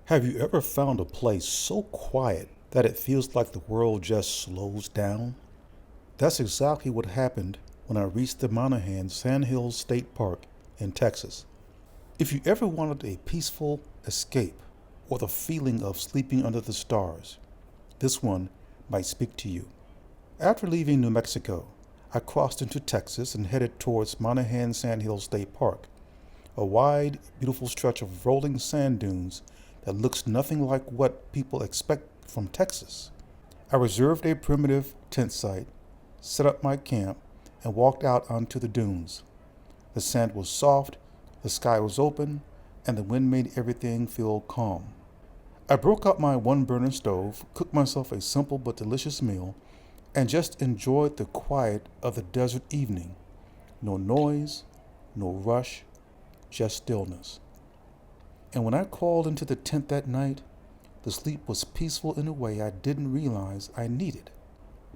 Have you ever found a place so quiet that it feels like the world just slows down? That's exactly what happened when I reached the Monahans Sandhills State Park in Texas. If you ever wanted a peaceful escape or the feeling of sleeping under the stars, this one might speak to you. After leaving New Mexico, I crossed into Texas and headed towards Monahans Sandhills State Park, a wide, beautiful stretch of rolling sand dunes that looks nothing like what people expect from Texas. I reserved a primitive tent site, set up my camp, and walked out onto the dunes. The sand was soft, the sky was open, and the wind made everything feel calm. I broke out my one-burner stove, cooked myself a simple but delicious meal, and just enjoyed the quiet of the desert evening. No noise, no rush, just stillness. And when I crawled into the tent that night, the sleep was peaceful in a way I didn't realize I needed.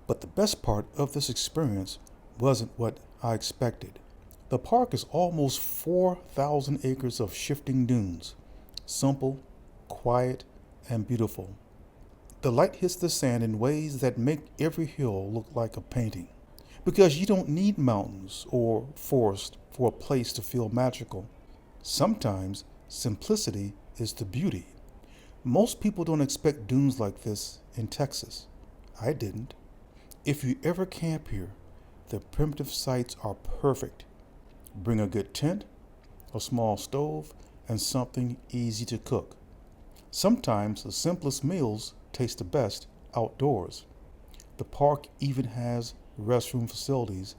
But the best part of this experience wasn't what I expected. The park is almost 4,000 acres of shifting dunes, simple, quiet, and beautiful. The light hits the sand in ways that make every hill look like a painting. Because you don't need mountains or forest for a place to feel magical. Sometimes simplicity is the beauty. Most people don't expect dunes like this in Texas. I didn't. If you ever camp here, the primitive sites are perfect. Bring a good tent, a small stove, and something easy to cook. Sometimes the simplest meals taste the best outdoors. The park even has restroom facilities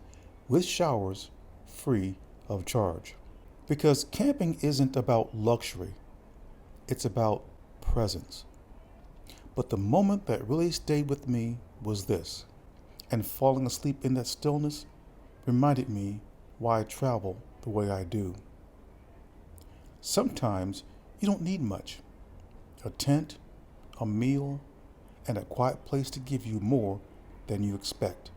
with showers free of charge. Because camping isn't about luxury, it's about presence. But the moment that really stayed with me was this, and falling asleep in that stillness reminded me why I travel the way I do. Sometimes you don't need much. A tent, a meal, and a quiet place to give you more than you expect.